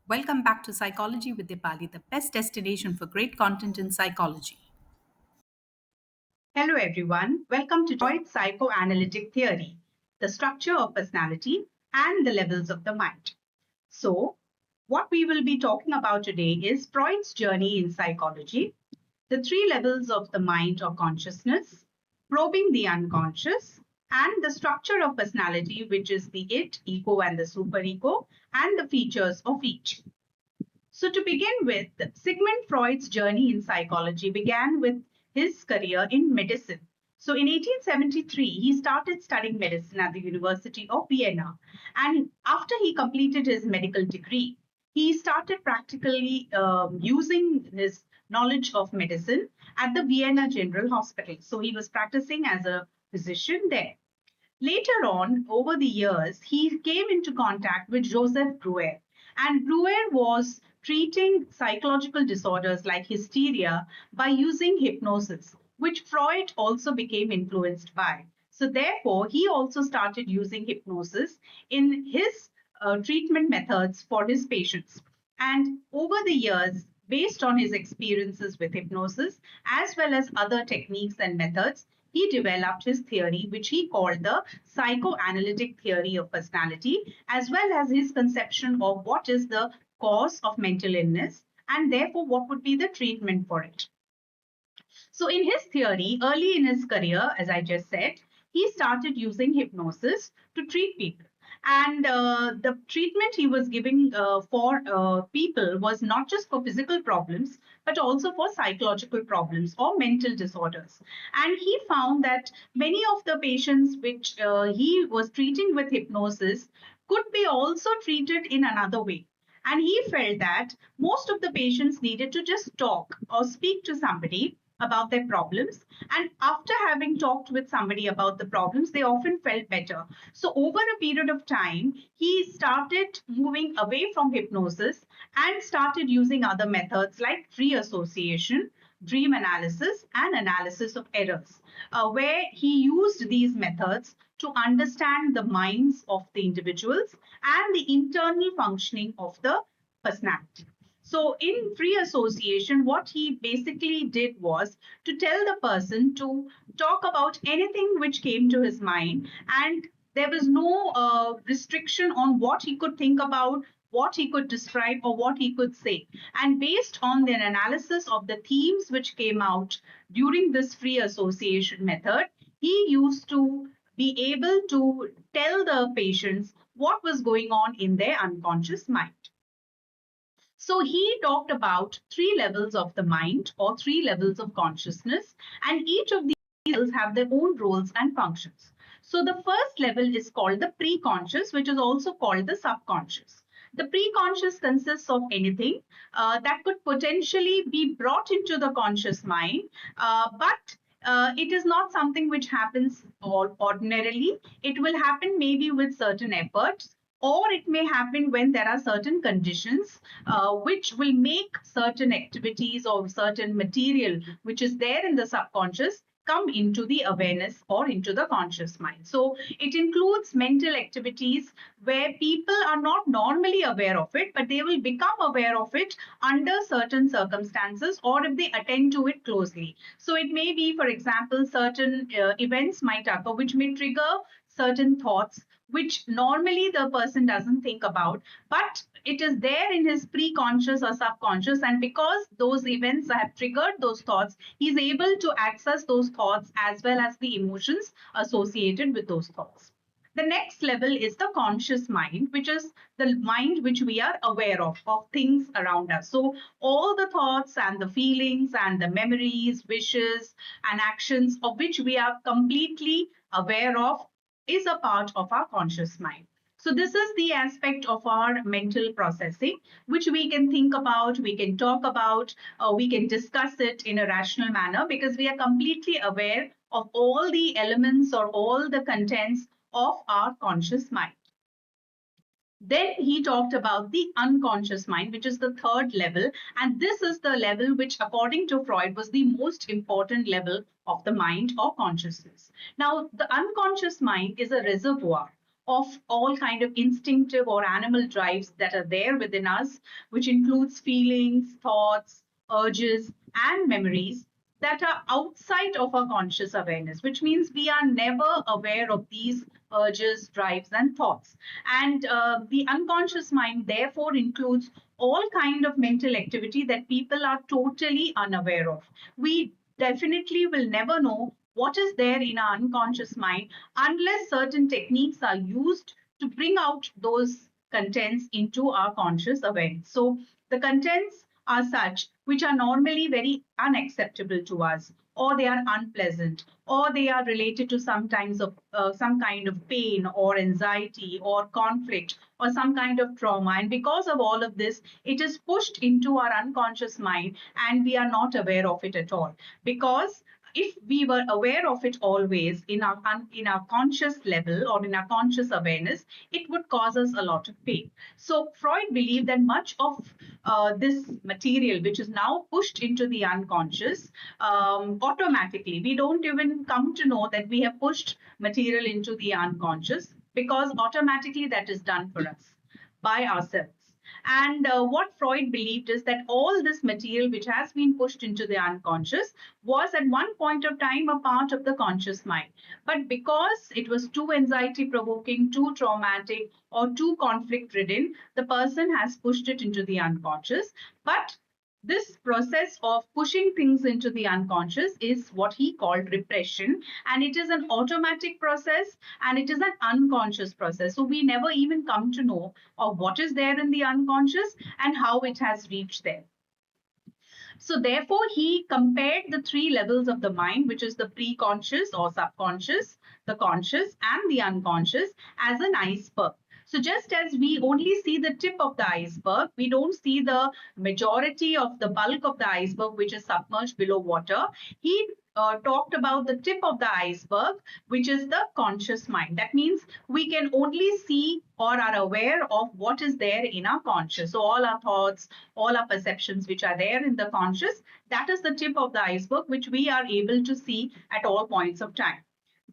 Welcome back to Psychology with Dipali, the best destination for great content in psychology. Hello, everyone. Welcome to Freud's Psychoanalytic theory, the structure of personality and the levels of the mind. So, what we will be talking about today is Freud's journey in psychology, the three levels of the mind or consciousness, probing the unconscious, and the structure of personality, which is the id, ego, and the superego, and the features of each. So, to begin with, Sigmund Freud's journey in psychology began with his career in medicine. So, in 1873, he started studying medicine at the University of Vienna. And after he completed his medical degree, he started practically using his knowledge of medicine at the Vienna General Hospital. So, he was practicing as a physician there. Later on, over the years, he came into contact with Joseph Breuer, and Breuer was treating psychological disorders like hysteria by using hypnosis, which Freud also became influenced by. So, therefore, he also started using hypnosis in his treatment methods for his patients. And over the years, based on his experiences with hypnosis, as well as other techniques and methods, he developed his theory, which he called the psychoanalytic theory of personality, as well as his conception of what is the cause of mental illness and therefore what would be the treatment for it. So, in his theory, early in his career, as I just said, he started using hypnosis to treat people. And the treatment he was giving for people was not just for physical problems, but also for psychological problems or mental disorders. And he found that many of the patients which he was treating with hypnosis could be also treated in another way. And he felt that most of the patients needed to just talk or speak to somebody about their problems. And after having talked with somebody about the problems, they often felt better. So, over a period of time, he started moving away from hypnosis and started using other methods like free association, dream analysis, and analysis of errors, where he used these methods to understand the minds of the individuals and the internal functioning of the personality. So, in free association, what he basically did was to tell the person to talk about anything which came to his mind, and there was no restriction on what he could think about, what he could describe, or what he could say. And based on the analysis of the themes which came out during this free association method, he used to be able to tell the patients what was going on in their unconscious mind. So he talked about three levels of the mind or three levels of consciousness, and each of these levels have their own roles and functions. So the first level is called the preconscious, which is also called the subconscious. The preconscious consists of anything that could potentially be brought into the conscious mind, but it is not something which happens ordinarily. It will happen maybe with certain efforts, or it may happen when there are certain conditions which will make certain activities or certain material which is there in the subconscious come into the awareness or into the conscious mind. So it includes mental activities where people are not normally aware of it, but they will become aware of it under certain circumstances or if they attend to it closely. So it may be, for example, certain events might occur which may trigger certain thoughts which normally the person doesn't think about, but it is there in his preconscious or subconscious. And because those events have triggered those thoughts, he's able to access those thoughts as well as the emotions associated with those thoughts. The next level is the conscious mind, which is the mind which we are aware of things around us. So, all the thoughts and the feelings and the memories, wishes, and actions of which we are completely aware of is a part of our conscious mind. So, this is the aspect of our mental processing, which we can think about, we can talk about, we can discuss it in a rational manner because we are completely aware of all the elements or all the contents of our conscious mind. Then he talked about the unconscious mind, which is the third level. And this is the level which, according to Freud, was the most important level of the mind or consciousness. Now, the unconscious mind is a reservoir of all kind of instinctive or animal drives that are there within us, which includes feelings, thoughts, urges, and memories that are outside of our conscious awareness, which means we are never aware of these urges, drives, and thoughts. And the unconscious mind therefore includes all kind of mental activity that people are totally unaware of. We definitely will never know what is there in our unconscious mind unless certain techniques are used to bring out those contents into our conscious awareness. So the contents are such which are normally very unacceptable to us, or they are unpleasant, or they are related to some kind of pain or anxiety or conflict or some kind of trauma. And because of all of this, it is pushed into our unconscious mind and we are not aware of it at all. Because if we were aware of it always in our conscious level or in our conscious awareness, it would cause us a lot of pain. So Freud believed that much of this material, which is now pushed into the unconscious, automatically, we don't even come to know that we have pushed material into the unconscious, because automatically that is done for us by ourselves. And what Freud believed is that all this material which has been pushed into the unconscious was at one point of time a part of the conscious mind. But because it was too anxiety provoking, too traumatic, or too conflict ridden, the person has pushed it into the unconscious. But this process of pushing things into the unconscious is what he called repression, and it is an automatic process and it is an unconscious process. So we never even come to know of what is there in the unconscious and how it has reached there. So therefore, he compared the three levels of the mind, which is the preconscious or subconscious, the conscious, and the unconscious, as an iceberg. So just as we only see the tip of the iceberg, we don't see the majority of the bulk of the iceberg, which is submerged below water. He talked about the tip of the iceberg, which is the conscious mind. That means we can only see or are aware of what is there in our conscious. So all our thoughts, all our perceptions which are there in the conscious, that is the tip of the iceberg which we are able to see at all points of time.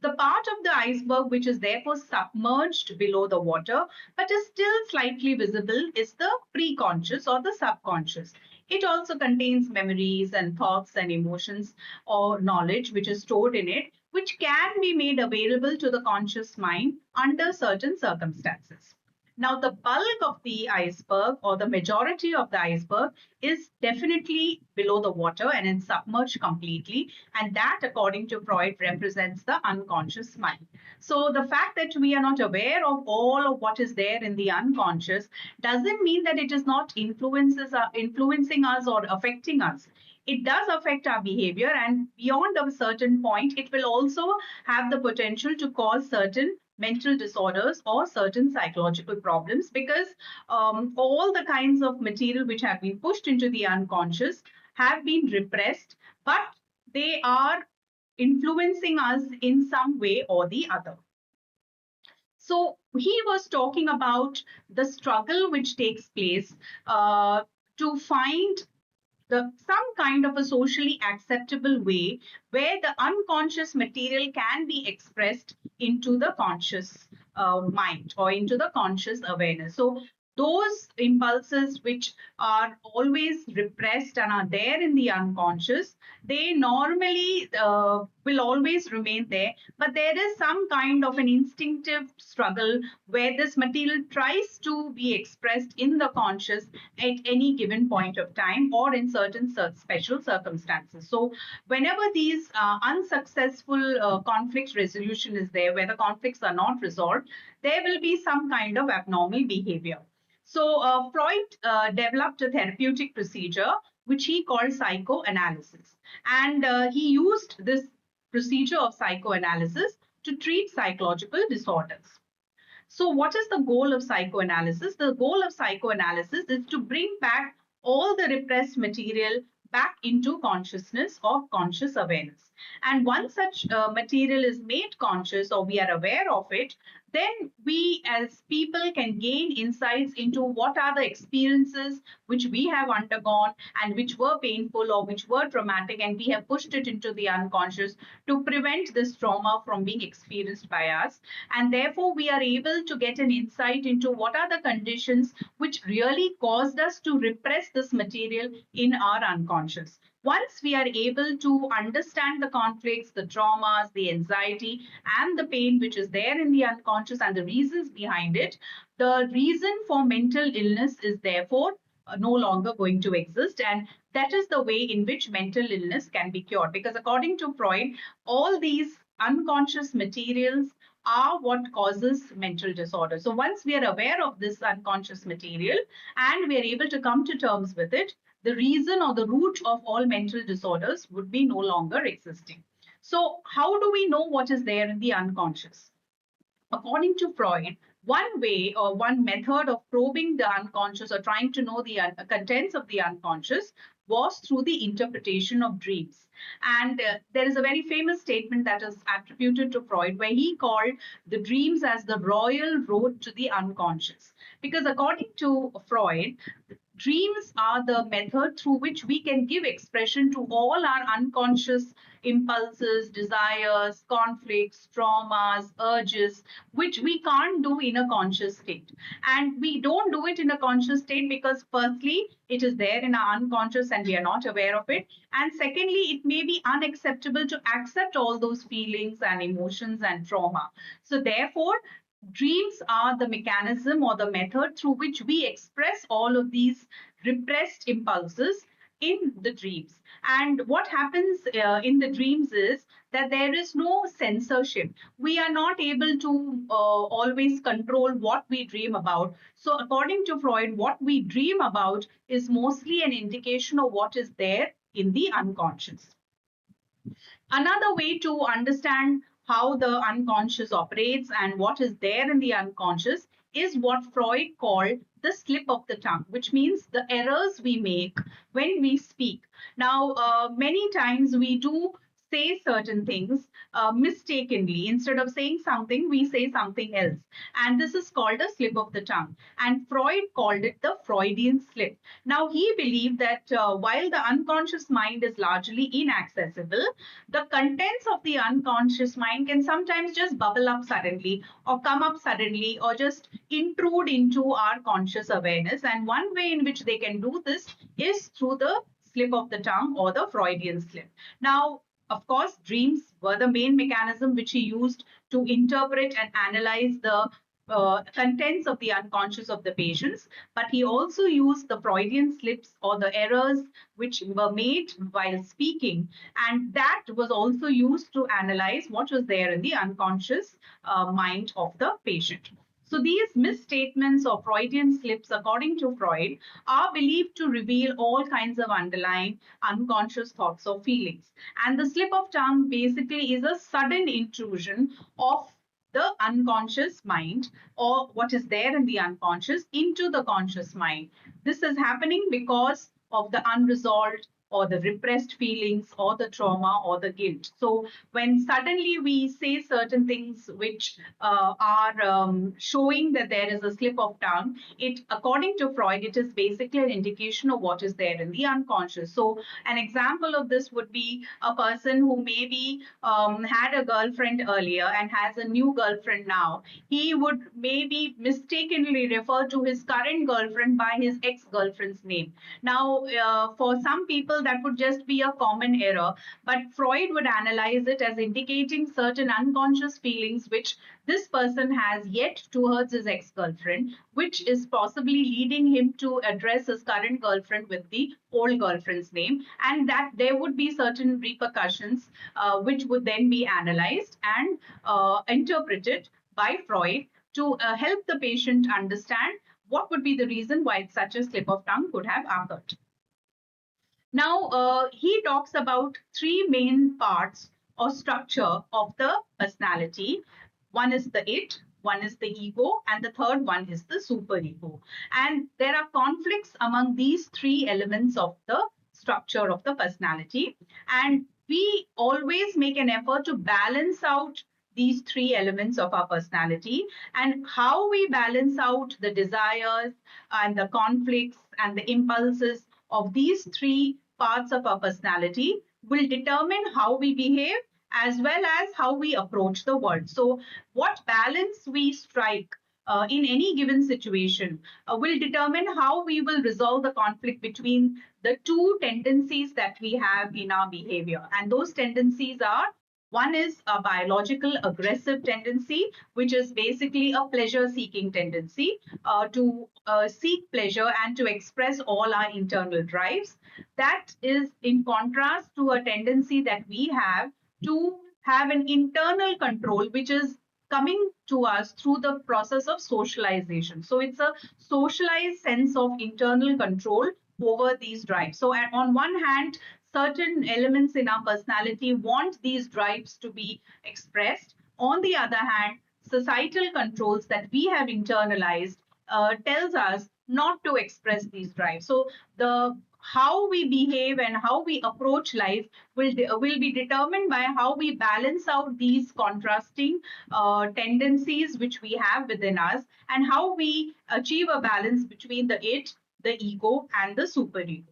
The part of the iceberg which is therefore submerged below the water but is still slightly visible is the preconscious or the subconscious. It also contains memories and thoughts and emotions or knowledge which is stored in it, which can be made available to the conscious mind under certain circumstances. Now, the bulk of the iceberg or the majority of the iceberg is definitely below the water and is submerged completely. And that, according to Freud, represents the unconscious mind. So, the fact that we are not aware of all of what is there in the unconscious doesn't mean that it is not influencing us or affecting us. It does affect our behavior, and beyond a certain point, it will also have the potential to cause certain mental disorders or certain psychological problems, because all the kinds of material which have been pushed into the unconscious have been repressed, but they are influencing us in some way or the other. So he was talking about the struggle which takes place to find some kind of a socially acceptable way where the unconscious material can be expressed into the conscious mind or into the conscious awareness. So those impulses which are always repressed and are there in the unconscious, they normally will always remain there, but there is some kind of an instinctive struggle where this material tries to be expressed in the conscious at any given point of time or in certain special circumstances. So whenever these unsuccessful conflict resolution is there, where the conflicts are not resolved, there will be some kind of abnormal behavior. So Freud developed a therapeutic procedure which he called psychoanalysis. And he used this procedure of psychoanalysis to treat psychological disorders. So, what is the goal of psychoanalysis? The goal of psychoanalysis is to bring back all the repressed material back into consciousness or conscious awareness. And once such material is made conscious or we are aware of it, then we as people can gain insights into what are the experiences which we have undergone and which were painful or which were traumatic, and we have pushed it into the unconscious to prevent this trauma from being experienced by us. And therefore, we are able to get an insight into what are the conditions which really caused us to repress this material in our unconscious. Once we are able to understand the conflicts, the traumas, the anxiety, and the pain which is there in the unconscious and the reasons behind it, the reason for mental illness is therefore no longer going to exist. And that is the way in which mental illness can be cured. Because according to Freud, all these unconscious materials are what causes mental disorder. So once we are aware of this unconscious material and we are able to come to terms with it, the reason or the root of all mental disorders would be no longer existing. So, how do we know what is there in the unconscious? According to Freud, one way or one method of probing the unconscious or trying to know the contents of the unconscious was through the interpretation of dreams. And there is a very famous statement that is attributed to Freud where he called the dreams as the royal road to the unconscious. Because according to Freud, dreams are the method through which we can give expression to all our unconscious impulses, desires, conflicts, traumas, urges, which we can't do in a conscious state. And we don't do it in a conscious state because, firstly, it is there in our unconscious and we are not aware of it. And secondly, it may be unacceptable to accept all those feelings and emotions and trauma. So, therefore, dreams are the mechanism or the method through which we express all of these repressed impulses in the dreams. And what happens in the dreams is that there is no censorship. We are not able to always control what we dream about. So, according to Freud, what we dream about is mostly an indication of what is there in the unconscious. Another way to understand how the unconscious operates and what is there in the unconscious is what Freud called the slip of the tongue, which means the errors we make when we speak. Now, many times we do say certain things mistakenly. Instead of saying something, we say something else. And this is called a slip of the tongue. And Freud called it the Freudian slip. Now, he believed that while the unconscious mind is largely inaccessible, the contents of the unconscious mind can sometimes just bubble up suddenly or come up suddenly or just intrude into our conscious awareness. And one way in which they can do this is through the slip of the tongue or the Freudian slip. Now, of course, dreams were the main mechanism which he used to interpret and analyze the contents of the unconscious of the patients, but he also used the Freudian slips or the errors which were made while speaking, and that was also used to analyze what was there in the unconscious mind of the patient. So these misstatements or Freudian slips, according to Freud, are believed to reveal all kinds of underlying unconscious thoughts or feelings. And the slip of tongue basically is a sudden intrusion of the unconscious mind or what is there in the unconscious into the conscious mind. This is happening because of the unresolved or the repressed feelings or the trauma or the guilt. So when suddenly we say certain things which are showing that there is a slip of tongue, it, according to Freud, it is basically an indication of what is there in the unconscious. So an example of this would be a person who maybe had a girlfriend earlier and has a new girlfriend now. He would maybe mistakenly refer to his current girlfriend by his ex-girlfriend's name. Now, for some people, that would just be a common error, but Freud would analyze it as indicating certain unconscious feelings which this person has yet towards his ex-girlfriend, which is possibly leading him to address his current girlfriend with the old girlfriend's name, and that there would be certain repercussions which would then be analyzed and interpreted by Freud to help the patient understand what would be the reason why such a slip of tongue could have occurred. Now, he talks about three main parts or structure of the personality. One is the it, one is the ego, and the third one is the superego. And there are conflicts among these three elements of the structure of the personality. And we always make an effort to balance out these three elements of our personality, and how we balance out the desires and the conflicts and the impulses of these three parts of our personality will determine how we behave as well as how we approach the world. So, what balance we strike in any given situation will determine how we will resolve the conflict between the two tendencies that we have in our behavior. And those tendencies are, one is a biological aggressive tendency, which is basically a pleasure seeking tendency to seek pleasure and to express all our internal drives. That is in contrast to a tendency that we have to have an internal control, which is coming to us through the process of socialization. So it's a socialized sense of internal control over these drives. So, on one hand, certain elements in our personality want these drives to be expressed. On the other hand, societal controls that we have internalized tells us not to express these drives. So, the how we behave and how we approach life will be determined by how we balance out these contrasting tendencies which we have within us, and how we achieve a balance between the it, the ego, and the superego.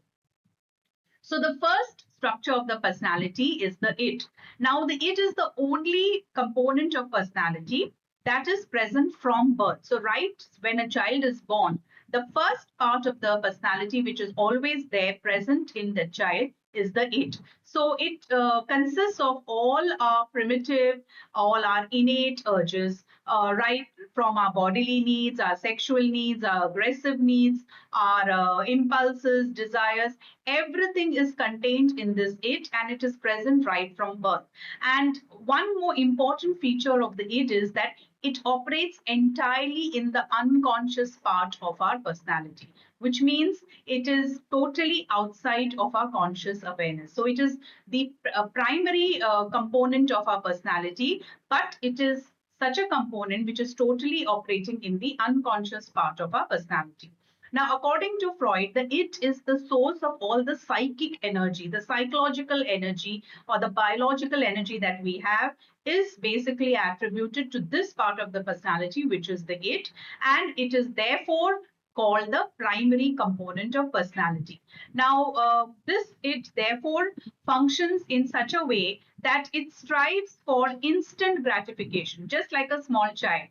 So the first structure of the personality is the it. Now the it is the only component of personality that is present from birth. So right when a child is born, the first part of the personality which is always there present in the child is the it. So it consists of all our primitive, all our innate urges, right from our bodily needs, our sexual needs, our aggressive needs, our impulses, desires. Everything is contained in this it, and it is present right from birth. And one more important feature of the it is that it operates entirely in the unconscious part of our personality, which means it is totally outside of our conscious awareness. So it is the primary component of our personality, but it is such a component which is totally operating in the unconscious part of our personality. Now, according to Freud, the it is the source of all the psychic energy, the psychological energy, or the biological energy that we have is basically attributed to this part of the personality, which is the it, and it is therefore called the primary component of personality. Now, this it therefore functions in such a way that it strives for instant gratification, just like a small child.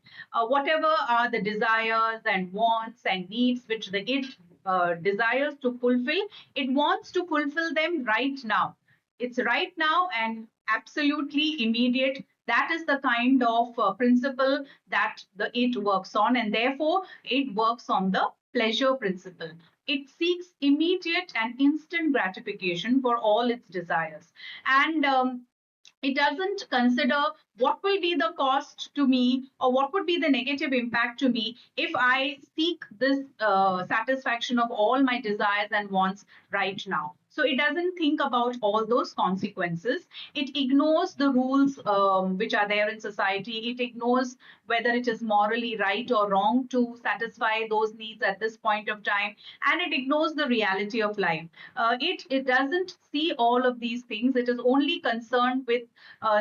Whatever are the desires and wants and needs which the it desires to fulfill, it wants to fulfill them right now. It's right now and absolutely immediate. That is the kind of principle that the it works on, and therefore it works on the pleasure principle. It seeks immediate and instant gratification for all its desires. And it doesn't consider what will be the cost to me or what would be the negative impact to me if I seek this satisfaction of all my desires and wants right now. So it doesn't think about all those consequences. It ignores the rules which are there in society. It ignores whether it is morally right or wrong to satisfy those needs at this point of time, and it ignores the reality of life. It doesn't see all of these things. It is only concerned with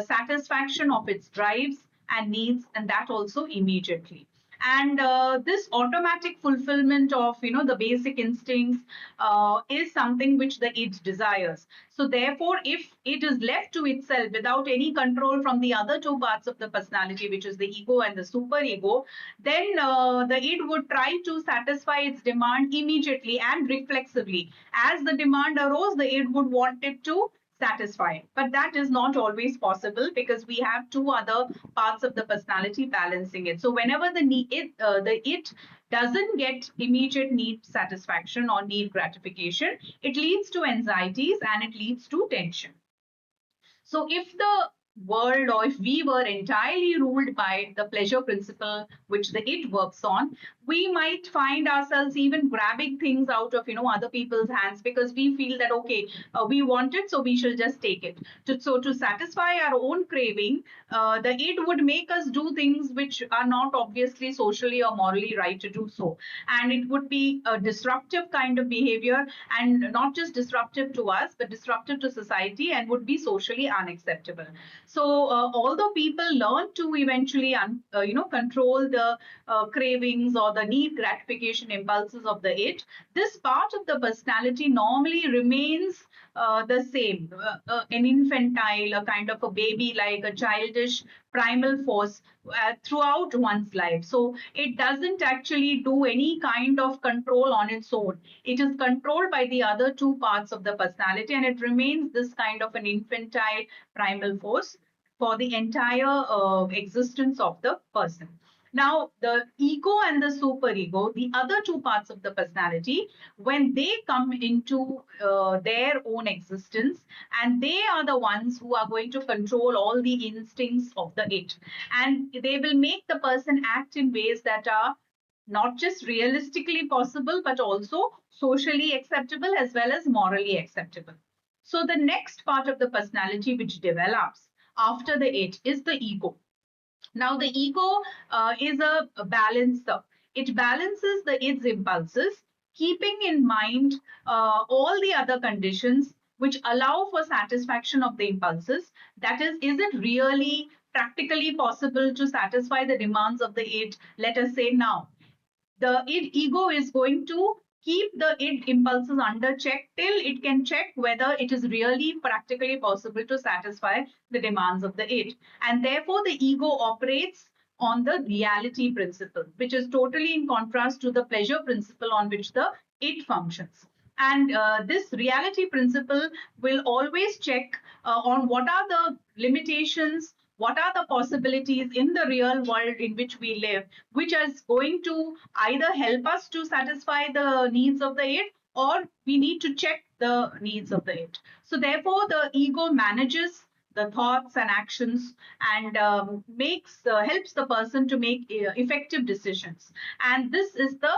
satisfaction of its drives and needs, and that also immediately. And this automatic fulfillment of the basic instincts is something which the it desires. So therefore, if it is left to itself without any control from the other two parts of the personality, which is the ego and the superego, then the it would try to satisfy its demand immediately and reflexively. As the demand arose, the it would want it to satisfy. But that is not always possible because we have two other parts of the personality balancing it. So whenever the it doesn't get immediate need satisfaction or need gratification, it leads to anxieties and it leads to tension. So if the world, or if we were entirely ruled by the pleasure principle which the it works on, we might find ourselves even grabbing things out of other people's hands, because we feel that okay, we want it, so we shall just take it. So to satisfy our own craving, the it would make us do things which are not obviously socially or morally right to do so, and it would be a disruptive kind of behavior, and not just disruptive to us but disruptive to society, and would be socially unacceptable. So although people learn to eventually control the cravings or the need gratification impulses of the it, this part of the personality normally remains the same, an infantile, a kind of a baby like, a childish primal force throughout one's life. So it doesn't actually do any kind of control on its own. It is controlled by the other two parts of the personality, and it remains this kind of an infantile primal force for the entire existence of the person. Now, the ego and the superego, the other two parts of the personality, when they come into their own existence, and they are the ones who are going to control all the instincts of the it, and they will make the person act in ways that are not just realistically possible, but also socially acceptable as well as morally acceptable. So, the next part of the personality which develops after the it is the ego. Now, the ego is a balancer. It balances its impulses, keeping in mind all the other conditions which allow for satisfaction of the impulses. That is it really practically possible to satisfy the demands of the id? Let us say now the ego is going to keep the id impulses under check till it can check whether it is really practically possible to satisfy the demands of the id. And therefore, the ego operates on the reality principle, which is totally in contrast to the pleasure principle on which the id functions. And this reality principle will always check on what are the limitations, what are the possibilities in the real world in which we live, which is going to either help us to satisfy the needs of the id, or we need to check the needs of the id. So, therefore, the ego manages the thoughts and actions, and makes helps the person to make effective decisions. And this is the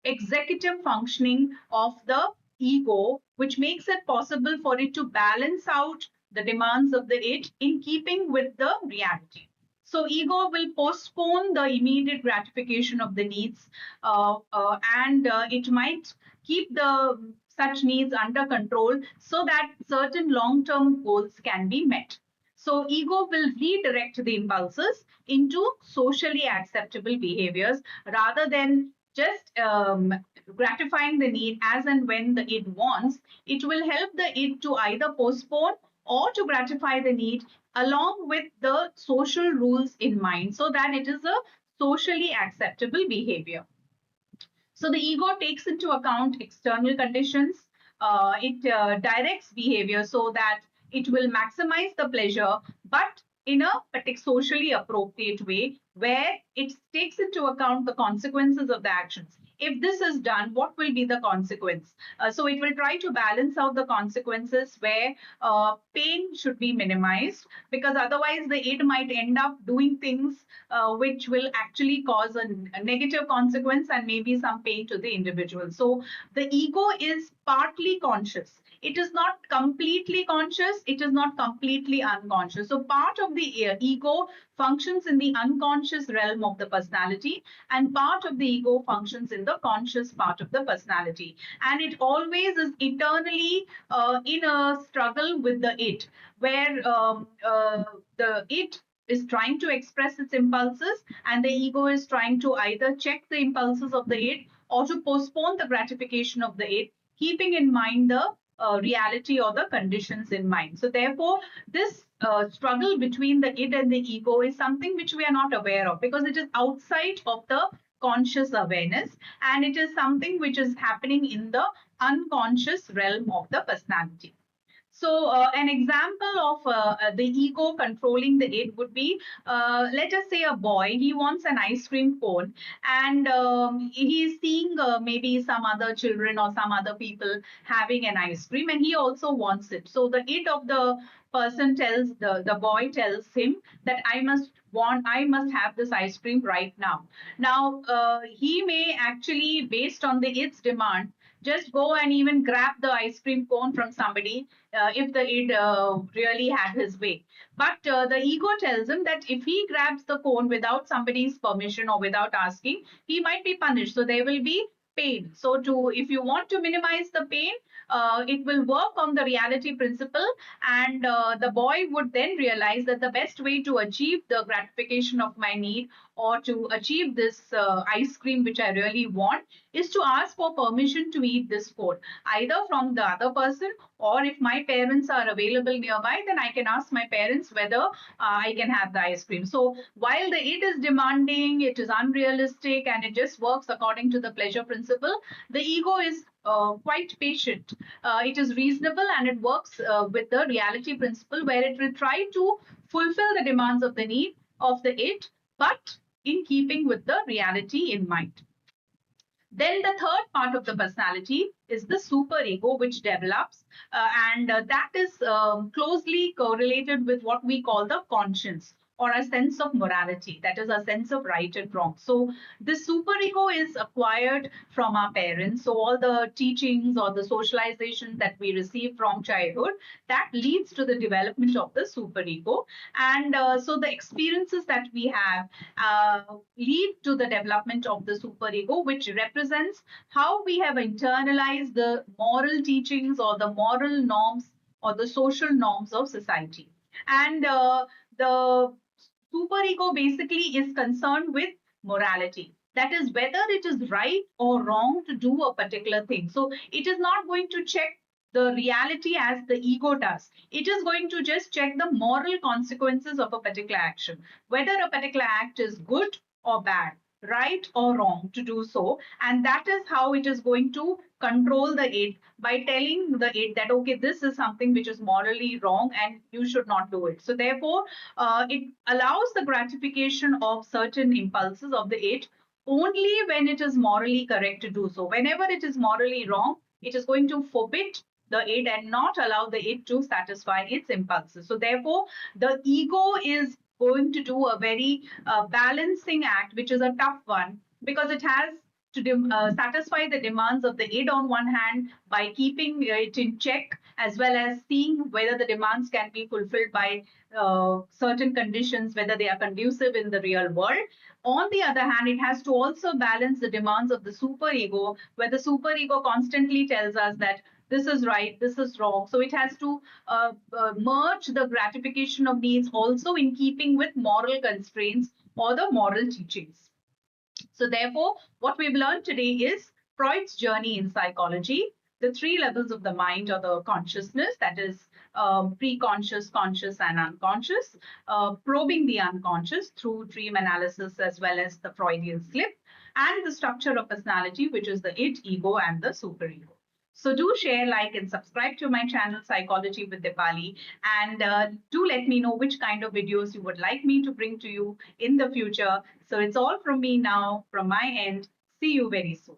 executive functioning of the ego, which makes it possible for it to balance out the demands of the it in keeping with the reality. So, ego will postpone the immediate gratification of the needs, and it might keep the such needs under control so that certain long-term goals can be met. So, ego will redirect the impulses into socially acceptable behaviors rather than just gratifying the need as and when the id wants. It will help the id to either postpone or to gratify the need along with the social rules in mind, so that it is a socially acceptable behavior. So the ego takes into account external conditions. It directs behavior so that it will maximize the pleasure, but in a socially appropriate way, where it takes into account the consequences of the actions. If this is done, what will be the consequence? So it will try to balance out the consequences where pain should be minimized, because otherwise the id might end up doing things which will actually cause a negative consequence and maybe some pain to the individual. So the ego is partly conscious. It is not completely conscious, it is not completely unconscious. So part of the ego functions in the unconscious realm of the personality, and part of the ego functions in the conscious part of the personality. And it always is eternally in a struggle with the it, where the it is trying to express its impulses, and the ego is trying to either check the impulses of the id or to postpone the gratification of the id, keeping in mind the reality or the conditions in mind. So, therefore, this struggle between the id and the ego is something which we are not aware of, because it is outside of the conscious awareness, and it is something which is happening in the unconscious realm of the personality. So, an example of the ego controlling the id would be, let us say, a boy. He wants an ice cream cone, and he's seeing maybe some other children or some other people having an ice cream, and he also wants it. So, the id of the person tells the boy tells him that I must have this ice cream right now. Now, he may actually, based on the its demand, just go and even grab the ice cream cone from somebody if the id really had his way. But the ego tells him that if he grabs the cone without somebody's permission or without asking, he might be punished. So there will be pain. So to if you want to minimize the pain, it will work on the reality principle, and the boy would then realize that the best way to achieve the gratification of my need, or to achieve this ice cream which I really want, is to ask for permission to eat this food, either from the other person, or if my parents are available nearby, then I can ask my parents whether I can have the ice cream. So while the it is demanding, it is unrealistic, and it just works according to the pleasure principle, the ego is quite patient. It is reasonable, and it works with the reality principle, where it will try to fulfill the demands of the need of the it, but in keeping with the reality in mind. Then the third part of the personality is the superego, which develops, and that is closely correlated with what we call the conscience, or a sense of morality, that is a sense of right and wrong. So the superego is acquired from our parents. So all the teachings or the socialization that we receive from childhood, that leads to the development of the superego, and so the experiences that we have lead to the development of the superego, which represents how we have internalized the moral teachings or the moral norms or the social norms of society. And the superego basically is concerned with morality. That is, whether it is right or wrong to do a particular thing. So it is not going to check the reality as the ego does. It is going to just check the moral consequences of a particular action, whether a particular act is good or bad, right or wrong to do so. And that is how it is going to control the id, by telling the id that, okay, this is something which is morally wrong and you should not do it. So therefore, it allows the gratification of certain impulses of the id only when it is morally correct to do so. Whenever it is morally wrong, it is going to forbid the id and not allow the id to satisfy its impulses. So therefore, the ego is going to do a very balancing act, which is a tough one, because it has to satisfy the demands of the id on one hand by keeping it in check, as well as seeing whether the demands can be fulfilled by certain conditions, whether they are conducive in the real world. On the other hand, it has to also balance the demands of the superego, where the superego constantly tells us that this is right, this is wrong. So it has to merge the gratification of needs also in keeping with moral constraints or the moral teachings. So, therefore, what we've learned today is Freud's journey in psychology, the three levels of the mind or the consciousness, that is, preconscious, conscious, and unconscious, probing the unconscious through dream analysis as well as the Freudian slip, and the structure of personality, which is the id, ego, and the superego. So do share, like, and subscribe to my channel Psychology with Dipali, and do let me know which kind of videos you would like me to bring to you in the future. So it's all from me now, from my end. See you very soon.